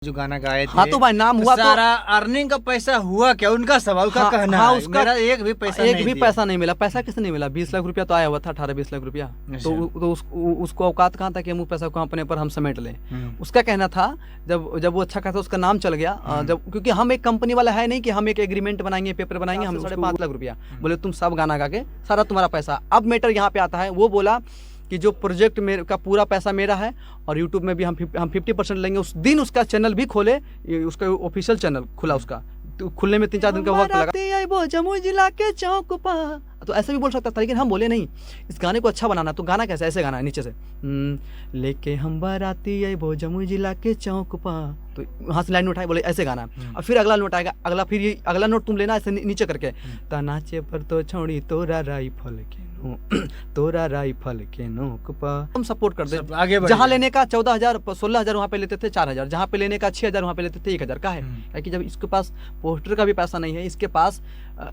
जो गाना गाए थे। हाँ तो भाई नाम हुआ तो सारा अर्निंग का पैसा हुआ क्या उनका सवाल का कहना हाँ, है। उसका मेरा एक भी पैसा नहीं मिला। पैसा किसने नहीं मिला? 20 लाख रुपया तो आया हुआ था, 18-20 लाख रुपया। तो उसको औकात कहाँ था कि हम पैसा को अपने पर हम समेट लें। उसका कहना था जब वो अच्छा खासा उसका नाम चल गया, जब क्योंकि हम एक कंपनी वाला है नहीं कि हम एक एग्रीमेंट बनाएंगे, पेपर बनाएंगे, हम 5.5 लाख रुपया बोले तुम सब गाना गा के सारा तुम्हारा पैसा। अब मैटर यहाँ पे आता है, वो बोला कि जो प्रोजेक्ट मेरे का पूरा पैसा मेरा है और यूट्यूब में भी हम 50% लेंगे। उस दिन उसका चैनल भी खोले, उसका ऑफिशियल चैनल खुला, उसका तो खुलने में 3-4 दिन का वक्त लगा। वो जमुई जिला के चौक पर, तो ऐसे भी बोल सकता था, लेकिन हम बोले नहीं, इस गाने को अच्छा बनाना। तो गाना कैसा? ऐसे गाना है नीचे से, लेके हम बाराती आई वो जमुई जिला के चौक पर, तो वहाँ से लाइन उठाए, बोले ऐसे गाना। और फिर अगला नोट आएगा, फिर ये अगला नोट तुम लेना ऐसे नीचे करके, नाचे पर तो छोड़ी तोरा राइफल के तोरा राइफल के नोक पर, हम सपोर्ट कर दे। आगे जहाँ लेने का 14,000 16,000 वहाँ पे लेते थे 4,000, जहाँ पे लेने का 6,000 वहाँ पे लेते थे 1,000 का है कि जब इसके पास पोस्टर का भी पैसा नहीं है, इसके पास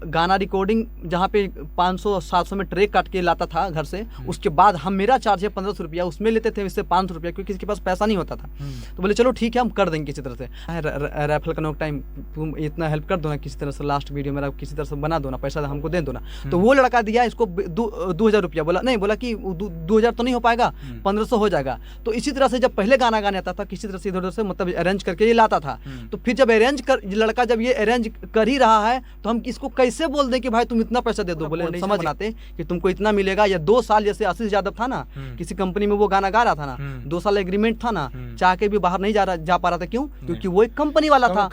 गाना रिकॉर्डिंग जहाँ पे 500-700 में ट्रैक काट के लाता था घर से, उसके बाद हम मेरा चार्ज है 1,500 रुपया, उसमें लेते थे इससे 500 रुपया, क्योंकि इसके पास पैसा नहीं होता था। तो बोले चलो ठीक है हम कर देंगे किसी तरह से। राइफल का नोक टाइम तुम इतना हेल्प कर दो ना किसी तरह से, लास्ट वीडियो मेरा किसी तरह से बना दो ना, पैसा हमको दे दो ना। तो वो लड़का दिया इसको 2,000 रुपया, बोला नहीं, बोला कि 2,000 तो नहीं हो पाएगा, 1,500 हो जाएगा। तो इसी तरह से जब पहले गाना गाने आता था किसी तरह से इधर उधर से मतलब अरेंज करके ये लाता था। तो फिर जब लड़का जब ये अरेंज कर ही रहा है तो हम इसको कैसे बोल दें कि भाई तुम इतना पैसा दे दो? बोले नहीं समझ आते कि तुमको इतना मिलेगा, या 2 साल जैसे आशीष यादव था ना, किसी कंपनी में वो गाना गा रहा था ना, 2 साल एग्रीमेंट था ना, चाह के भी बाहर नहीं जा पा रहा था। क्यों? क्योंकि वो एक कंपनी वाला था,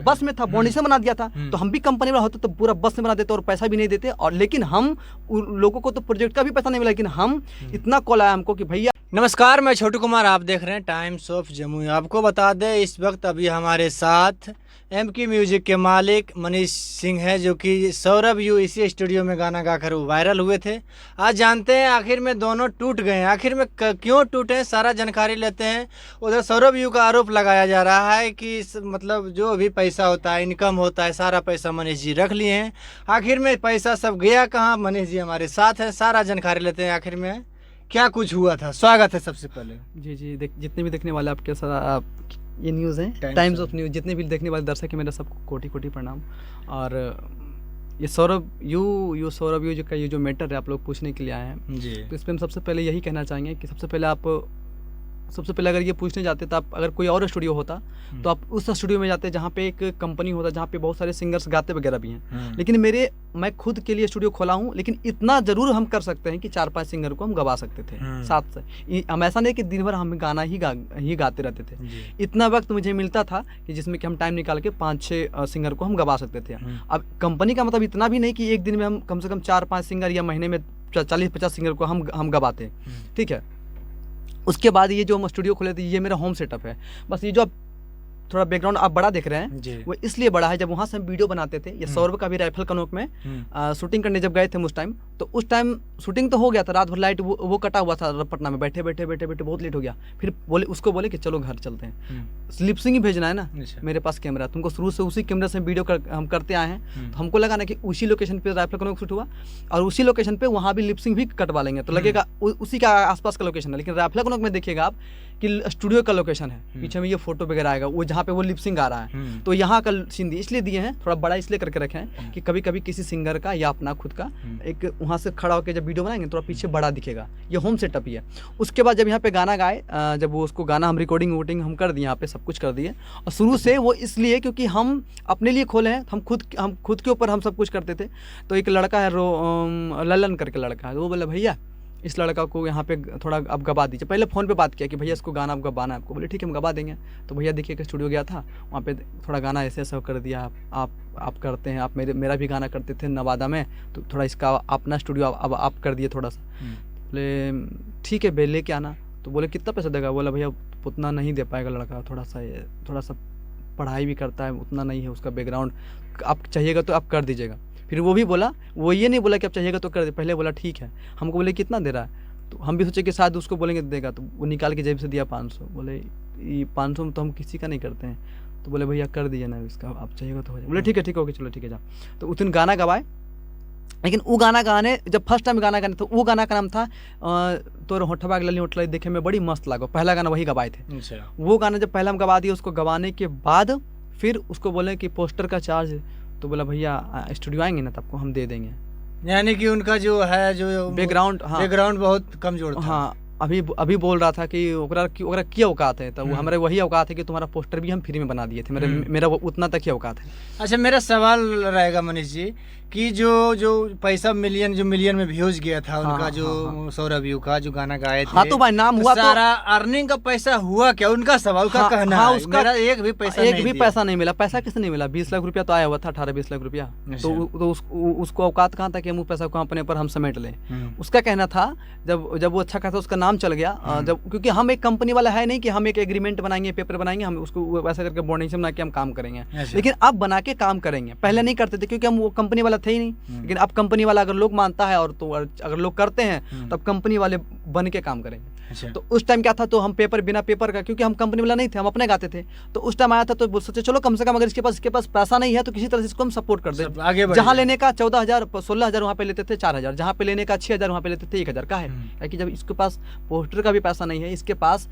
बस में था, बॉन्डिशन बना दिया था। तो हम भी कंपनी वाला होते तो पूरा बस में बना देते और पैसा भी नहीं देते। और लेकिन हम लोगों को तो प्रोजेक्ट का भी पैसा नहीं मिला, लेकिन हम इतना कॉल आया हमको कि भैया। नमस्कार, मैं छोटू कुमार, आप देख रहे हैं टाइम्स ऑफ जमुई। आपको बता दें इस वक्त अभी हमारे साथ एमके म्यूजिक के मालिक मनीष सिंह है, जो कि सौरभ यू इसी स्टूडियो में गाना गाकर वायरल हुए थे। आज जानते हैं आखिर में दोनों टूट गए हैं, आखिर में क्यों टूटे, सारा जानकारी लेते हैं। उधर सौरभ यू का आरोप लगाया जा रहा है कि मतलब जो भी पैसा होता है, इनकम होता है, सारा पैसा मनीष जी रख लिए हैं। आखिर में पैसा सब गया कहाँ? मनीष जी हमारे साथ हैं, सारा जानकारी लेते हैं आखिर में क्या कुछ हुआ था। स्वागत है सबसे पहले। जी जितने भी देखने वाले आपके साथ ये न्यूज़ है टाइम्स ऑफ न्यूज़, जितने भी देखने वाले दर्शक है मेरा सबको कोटि कोटि प्रणाम। और ये सौरभ यू जो का ये जो मैटर है आप लोग पूछने के लिए आए हैं जी। तो इस पर हम सबसे पहले यही कहना चाहेंगे कि सबसे पहले अगर ये पूछने जाते तो आप, अगर कोई और स्टूडियो होता तो आप उस स्टूडियो में जाते जहाँ पे एक कंपनी होता, जहाँ पे बहुत सारे सिंगर्स गाते वगैरह भी हैं। लेकिन मैं खुद के लिए स्टूडियो खोला हूँ, लेकिन इतना ज़रूर हम कर सकते हैं कि 4-5 सिंगर को हम गवा सकते थे साथ से। हम ऐसा नहीं कि दिन भर हम गाना ही गाते रहते थे। इतना वक्त मुझे मिलता था कि जिसमें कि हम टाइम निकाल के 5-6 सिंगर को हम गवा सकते थे। अब कंपनी का मतलब इतना भी नहीं कि एक दिन में हम कम से कम 4-5 सिंगर या महीने में 40-50 सिंगर को हम गवाते, ठीक है। उसके बाद ये जो हम स्टूडियो खोले थे, ये मेरा होम सेटअप है। बस ये जो आप थोड़ा बैकग्राउंड आप बड़ा देख रहे हैं वो इसलिए बड़ा है, जब वहाँ से हम वीडियो बनाते थे। ये सौरभ का भी राइफल कनोक में शूटिंग करने जब गए थे उस टाइम, तो उस टाइम शूटिंग तो हो गया था, रात भर लाइट वो कटा हुआ था पटना में, बैठे बहुत लेट हो गया। फिर उसको बोले कि चलो घर चलते हैं, स्लिपसिंग ही भेजना है ना, मेरे पास कैमरा, तुमको शुरू से उसी कैमरा से वीडियो हम करते आए हैं। तो हमको लगा ना कि उसी लोकेशन पे राइफल कनोक शूट हुआ और उसी लोकेशन पे वहाँ भी लिपसिंग भी कटवा लेंगे, तो लगेगा उसी का आसपास का लोकेशन है। लेकिन राइफल कनोक में देखिएगा आप कि स्टूडियो का लोकेशन है, पीछे में ये फोटो वगैरह आएगा, वो जहाँ पे वो लिपसिंग आ रहा है। तो यहाँ का सीन इसलिए दिए हैं, थोड़ा बड़ा इसलिए करके रखे हैं कि कभी कभी किसी सिंगर का या अपना खुद का एक वहाँ से खड़ा होकर जब वीडियो बनाएंगे थोड़ा पीछे बड़ा दिखेगा। ये होम सेटअप ही है। उसके बाद जब यहाँ पे गाना गाए, जब वो उसको गाना हम रिकॉर्डिंग वोटिंग हम कर दिए, यहाँ पे सब कुछ कर दिए। और शुरू से वो इसलिए क्योंकि हम अपने लिए खोले हैं, हम खुद के ऊपर हम सब कुछ करते थे। तो एक लड़का है ललन करके लड़का है, वो बोले भैया इस लड़का को यहाँ पे थोड़ा आप गवा दीजिए। पहले फ़ोन पे बात किया कि भैया इसको गाना आप गवाना है आपको, बोले ठीक है हम गवा देंगे। तो भैया देखिए कि स्टूडियो गया था, वहाँ पे थोड़ा गाना ऐसे ऐसा कर दिया, आप करते हैं, आप मेरा भी गाना करते थे नवादा में, तो थोड़ा इसका अपना स्टूडियो अब आप कर दिए थोड़ा सा। बोले ठीक है ले के आना। तो बोले कितना पैसा देगा? बोला भैया उतना नहीं दे पाएगा लड़का, थोड़ा सा पढ़ाई भी करता है, उतना नहीं है उसका बैकग्राउंड, आप चाहिएगा तो आप कर दीजिएगा। फिर वो भी बोला, वो ये नहीं बोला कि आप चाहिएगा तो कर दे, पहले बोला ठीक है। हमको बोले कितना दे रहा है? तो हम भी सोचे कि शायद उसको बोलेंगे देगा, तो वो निकाल के जेब से दिया 500। बोले ये 500 में तो हम किसी का नहीं करते हैं। तो बोले भैया कर दीजिए ना इसका, आप चाहिएगा तो हो जाए। बोले ठीक है ओके चलो ठीक है जा। तो उस दिन गाना गवाए, लेकिन वो गाना गाने जब फर्स्ट टाइम गाना गाने तो वो गाना का नाम था तोर होठबा गलली होठला देखे में बड़ी मस्त लागो, पहला गाना वही गवाए थे। अच्छा। वो गाना जब पहला हम गवा दिए, उसको गवाने के बाद फिर उसको बोले कि पोस्टर का चार्ज, तो बोला भैया स्टूडियो आएंगे ना तो आपको हम दे देंगे। यानी कि उनका जो है जो बैकग्राउंड, हाँ बैकग्राउंड बहुत कमजोर था। हाँ, अभी बोल रहा था कि ओकरा क्या औकात है, तो वो हमारे वही औकात है कि तुम्हारा पोस्टर भी हम फ्री में बना दिए थे, मेरा उतना तक ही औकात है। अच्छा, मेरा सवाल रहेगा मनीष जी कि जो पैसा मिलियन में व्यूज गया था उनका, हाँ, जो सौरभ यू का जो गाना गाए थे, हाँ तो भाई नाम हुआ, सारा अर्निंग का पैसा हुआ क्या? उनका सवाल का कहना है उसका मेरा एक भी पैसा नहीं मिला। पैसा किसने नहीं मिला? 20 लाख रुपया तो आया हुआ था, 18-20 लाख रुपया। तो उसको औकात कहाँ था कि हम पैसा को अपने पर हम समेट लें। उसका कहना था जब वो अच्छा खासा उसका नाम चल गया, जब क्योंकि हम एक कंपनी वाला है नहीं कि हम एक एग्रीमेंट बनाएंगे, पेपर बनाएंगे, हम उसको वैसा करके बॉन्डिंग से बना के हम काम करेंगे। लेकिन अब बना के काम करेंगे, पहले नहीं करते थे क्योंकि हम वो कंपनी वाला थे ही नहीं। लेकिन अब कंपनी वाला अगर लोग मानता है और तो अगर लोग करते हैं तब कंपनी वाले बन के काम करेंगे। अच्छा। तो उस टाइम क्या था, तो हम बिना पेपर का, क्योंकि हम कंपनी वाला नहीं थे, हम अपने गाते थे, तो उस टाइम आया था तो सोचे चलो कम से कम अगर इसके पास पैसा नहीं है तो किसी तरह से इसको हम सपोर्ट कर दें। आगे जहाँ लेने का 14,000 16,000 वहाँ पे लेते थे 4,000, जहाँ पे लेने का 6,000 वहाँ पे लेते थे 1,000 का है। क्योंकि जब इसके पास पोस्टर का भी पैसा नहीं है, इसके पास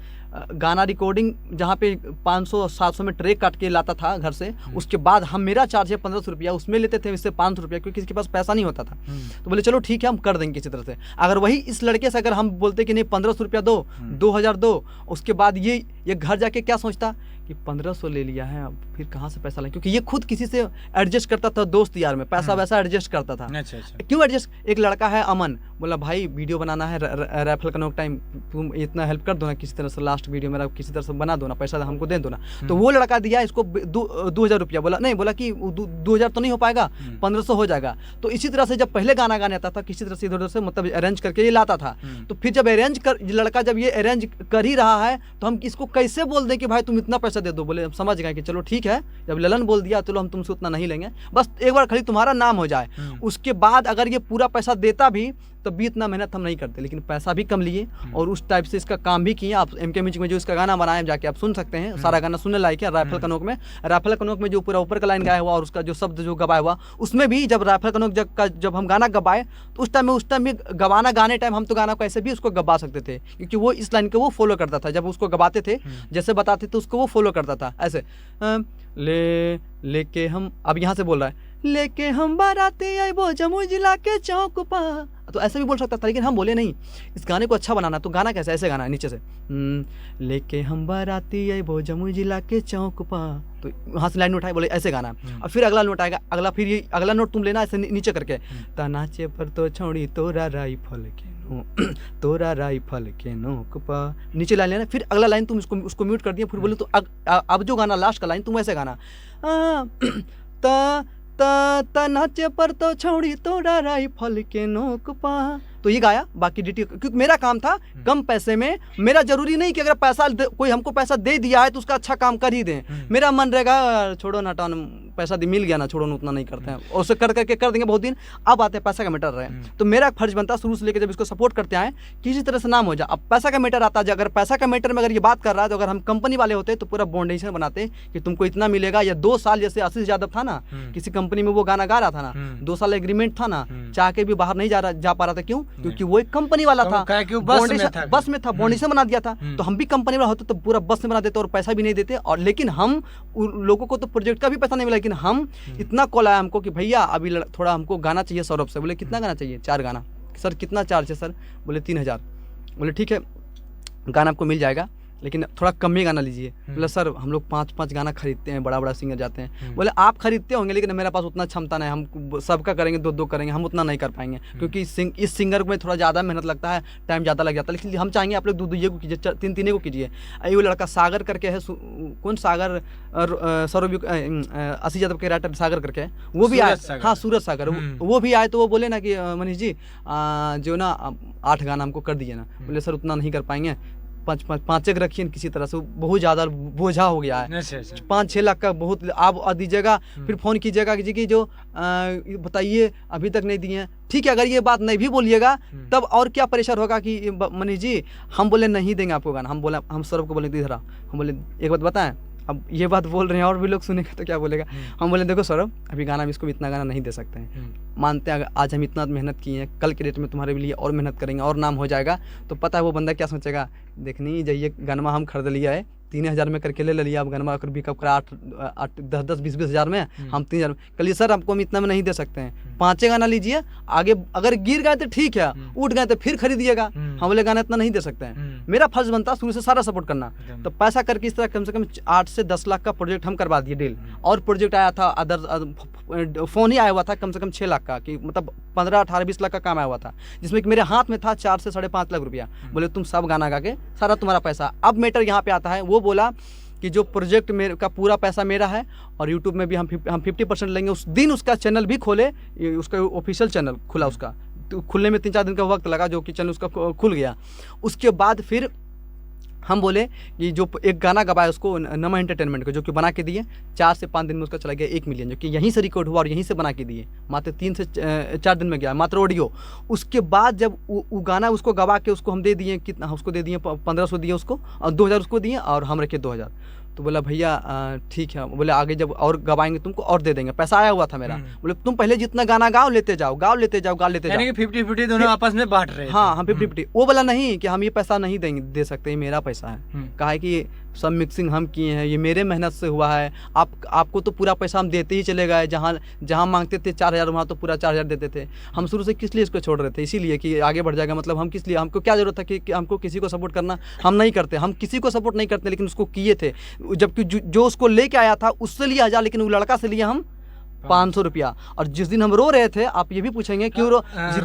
गाना रिकॉर्डिंग जहाँ पे 500-700 में ट्रैक काट के लाता था घर से, उसके बाद हम मेरा चार्ज है 1500 रुपया, उसमें लेते थे इससे 500 रुपया, क्योंकि इसके पास पैसा नहीं होता था। तो बोले चलो ठीक है हम कर देंगे किसी तरह से। अगर वही इस लड़के से अगर हम बोलते कि नहीं 1500 रुपया दो, 2000 दो, उसके बाद ये घर जाके क्या सोचता कि 1500 ले लिया है, अब फिर कहाँ से पैसा लाए, क्योंकि ये खुद किसी से एडजस्ट करता था, दोस्त यार में पैसा वैसा एडजस्ट करता था। अच्छा। क्यों एडजस्ट? एक लड़का है अमन, बोला भाई वीडियो बनाना है राइफल का नोक टाइम, तुम इतना हेल्प कर दो ना किसी तरह से, लास्ट वीडियो मेरा किसी तरह से बना दो ना, पैसा हमको दे दो ना। तो वो लड़का दिया इसको 2,000 रुपया, बोला नहीं, बोला कि 2,000 तो नहीं हो पाएगा, 1500 हो जाएगा। तो इसी तरह से जब पहले गाना गाने आता था किसी तरह से इधर उधर से मतलब अरेंज करके ये लाता था। तो फिर जब लड़का जब ये अरेंज कर ही रहा है तो हम इसको कैसे बोल दें कि भाई तुम इतना पैसा दे दो? बोले समझ गए कि चलो ठीक है, जब ललन बोल दिया चलो हम तुमसे उतना नहीं लेंगे, बस एक बार खाली तुम्हारा नाम हो जाए। उसके बाद अगर ये पूरा पैसा देता भी तब भी इतना मेहनत हम नहीं करते, लेकिन पैसा भी कम लिए और उस टाइप से इसका काम भी किए। आप एमके म्यूजिक में जो इसका गाना बनाए जाके आप सुन सकते हैं, सारा गाना सुनने लायक है। राइफल कनोक में जो पूरा ऊपर का लाइन गाया हुआ और उसका जो शब्द जो गवाया हुआ, उसमें भी जब राइफल कनोक जब हम गाना गवाए तो उस टाइम में गाने टाइम हम तो गाना को ऐसे भी उसको गवा सकते थे, क्योंकि वो इस लाइन को वो फॉलो करता था। जब उसको गवाते थे जैसे बताते थे उसको वो फॉलो करता था ऐसे, लेके हम, अब यहाँ से बोल रहा है लेके हम बाराती आई वो जमुई जिला के चौक पा, तो ऐसे भी बोल सकता था। लेकिन हम बोले नहीं, इस गाने को अच्छा बनाना, तो गाना कैसे, ऐसे गाना है नीचे से, लेके हम बाराती आई वो जमुई जिला के चौक पा, तो वहाँ से लाइन उठाए, बोले ऐसे गाना है। और फिर अगला नोट आएगा, अगला नोट तुम लेना ऐसे नीचे करके, तनाचे पर तो छोड़ी तोरा राइफल के नोक पा, नीचे लाइन लेना। फिर अगला लाइन तुम उसको म्यूट कर दिया, फिर बोले तो अब जो गाना लास्ट का लाइन तुम ऐसे गाना, नाचे पर तो छोड़ी तोड़ा राइफल के नोक पा, तो ये गाया। बाकी डिटेल क्योंकि मेरा काम था कम पैसे में, मेरा जरूरी नहीं कि अगर पैसा कोई हमको पैसा दे दिया है तो उसका अच्छा काम कर ही दें। मेरा मन रहेगा छोड़ो ना, पैसा मिल गया ना, छोड़ो ना, उतना नहीं करते हैं, और उसे कर देंगे बहुत दिन। अब आते हैं पैसा का मैटर रहे, तो मेरा फर्ज बनता शुरू से लेकर जब इसको सपोर्ट करते आए किसी तरह से नाम हो जाए। अब पैसा का मैटर आता है, अगर पैसा का मैटर में अगर ये बात कर रहा है तो अगर हम कंपनी वाले होते तो पूरा बॉन्डेशन बनाते कि तुमको इतना मिलेगा, या 2 साल, जैसे आशीष यादव था ना, किसी कंपनी में वो गाना गा रहा था ना, 2 साल एग्रीमेंट था ना, चाह के भी बाहर नहीं जा पा रहा था। क्यों? क्योंकि वो एक कंपनी वाला था, बस में था, बॉन्डेशन बना दिया था। तो हम भी कंपनी वाला होते तो पूरा बस में बना देते और पैसा भी नहीं देते। और लेकिन हम लोगों को तो प्रोजेक्ट का भी पैसा नहीं मिला, लेकिन हम इतना कॉल आया हमको कि भैया अभी थोड़ा हमको गाना चाहिए सौरभ से। बोले कितना गाना चाहिए? 4 गाना। सर कितना चार्ज है सर? बोले 3,000। बोले ठीक है गाना आपको मिल जाएगा, लेकिन थोड़ा कम ही गाना लीजिए। बोले सर हम लोग 5-5 गाना खरीदते हैं, बड़ा सिंगर जाते हैं। बोले आप खरीदते होंगे लेकिन मेरे पास उतना क्षमता नहीं, हम सबका करेंगे 2-2 करेंगे, हम उतना नहीं कर पाएंगे, क्योंकि इस सिंगर में थोड़ा ज़्यादा मेहनत लगता है, टाइम ज़्यादा लग जाता है। लेकिन हम चाहेंगे आप लोग 2-2 को कीजिए, 3-3 को कीजिए। वो लड़का सागर करके है, कौन सागर, सौरभ आशीष यादव के राइटर सागर करके है, वो भी आए। हाँ सूरज सागर, वो भी आए। तो वो बोले ना कि मनीष जी जो ना 8 गाना हमको कर दिए ना। बोले सर उतना नहीं कर पाएंगे, 5 एक रखिए किसी तरह से, बहुत ज़्यादा बोझा हो गया है। 5-6 लाख का बहुत आप दीजिएगा, फिर फ़ोन कीजिएगा कि जो बताइए अभी तक नहीं दिए हैं। ठीक है, अगर ये बात नहीं भी बोलिएगा तब और क्या प्रेशर होगा कि मनीष जी हम बोले नहीं देंगे आपको गाना। हम सौरभ को बोले इधर हम बोले एक बात बताएं, अब ये बात बोल रहे हैं और भी लोग सुनेंगे तो क्या बोलेगा। हम बोले देखो सौरभ, अभी गाना हम इसको इतना गाना नहीं दे सकते हैं, मानते हैं अगर आज हम इतना मेहनत किए हैं, कल के डेट में तुम्हारे लिए और मेहनत करेंगे और नाम हो जाएगा। तो पता है वो बंदा क्या सोचेगा, देखनी जाइए गाना हम खरीद लिया है 3,000 में करके ले लिया, अब गनमा कर भी कब करा 8-10 20 हज़ार में, हम 3,000 में कल सर आपको हम इतना में नहीं दे सकते हैं, 5 गाना लीजिए, आगे अगर गिर गए तो ठीक है, उठ गए तो फिर खरीदिएगा, हम बोले गाना इतना नहीं दे सकते हैं। मेरा फर्ज बनता शुरू से सारा सपोर्ट करना, तो पैसा करके इस तरह कम से कम 8 से 10 लाख का प्रोजेक्ट हम करवा दिए डील। और प्रोजेक्ट आया था अदर फ़ोन ही आया हुआ था कम से कम 6 लाख का, कि मतलब 15 18 20 लाख का काम आया हुआ था, जिसमें कि मेरे हाथ में था 4 से 5.5 लाख रुपया। बोले तुम सब गाना गा के सारा तुम्हारा पैसा। अब मैटर यहाँ पे आता है, वो बोला कि जो प्रोजेक्ट मेरे का पूरा पैसा मेरा है और यूट्यूब में भी हम 50% लेंगे। उस दिन उसका चैनल भी खोले, उसका ऑफिशियल चैनल खुला, उसका तो खुलने में 3-4 दिन का वक्त लगा, जो कि चैनल उसका खुल गया। उसके बाद फिर हम बोले कि जो एक गाना गवाया उसको नमा एंटरटेनमेंट को, जो कि बना के दिए, 4 से 5 दिन में उसका चला गया 1 मिलियन, जो कि यहीं से रिकॉर्ड हुआ और यहीं से बना के दिए, मात्र 3 से 4 दिन में गया, मात्र ऑडियो। उसके बाद जब वो गाना उसको गवा के उसको हम दे दिए, कितना उसको दे दिए 1500 दिए उसको, और 2000 उसको दिए और हम रखे 2000। तो बोला भैया ठीक है, बोले आगे जब और गवाएंगे तुमको और दे देंगे, पैसा आया हुआ था मेरा। बोले तुम पहले जितना गाना गाओ लेते जाओ, गा लेते जाओ। 50-50 दोनों आपस में बांट रहे हैं। हाँ 50-50। वो बोला नहीं कि हम ये पैसा नहीं देंगे, दे सकते, ये मेरा पैसा है। कहा है कि सब मिक्सिंग हम किए हैं, ये मेरे मेहनत से हुआ है, आपको तो पूरा पैसा हम देते ही चले गए, जहाँ मांगते थे 4,000 वहाँ तो पूरा 4,000 देते थे। हम शुरू से किस लिए इसको छोड़ रहे थे, इसीलिए कि आगे बढ़ जाएगा, मतलब हम किस लिए, हमको क्या जरूरत है कि हमको किसी को सपोर्ट करना, हम नहीं करते, हम किसी को सपोर्ट नहीं करते, लेकिन उसको किए थे। जबकि जो उसको लेके आया था उससे लिया 1000, लेकिन वो लड़का से लिया हम 500 रुपया। और जिस दिन हम रो रहे थे, आप ये भी पूछेंगे क्यों जिस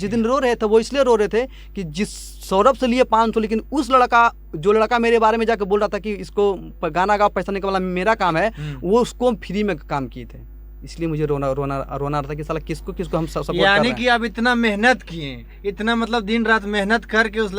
दिन रो रहे थे, वो इसलिए रो रहे थे कि जिस सौरभ से लिए 500, लेकिन उस जो लड़का मेरे बारे में जाकर बोल रहा था कि इसको गाना गा पैसा नहीं वाला मेरा काम है, वो उसको फ्री में काम किए थे। इसलिए मुझे रोना रहा था कि साला किसको हम सपोर्ट कर रहे हैं। यानी कि आप इतना मेहनत किए, इतना मतलब दिन रात मेहनत करके उस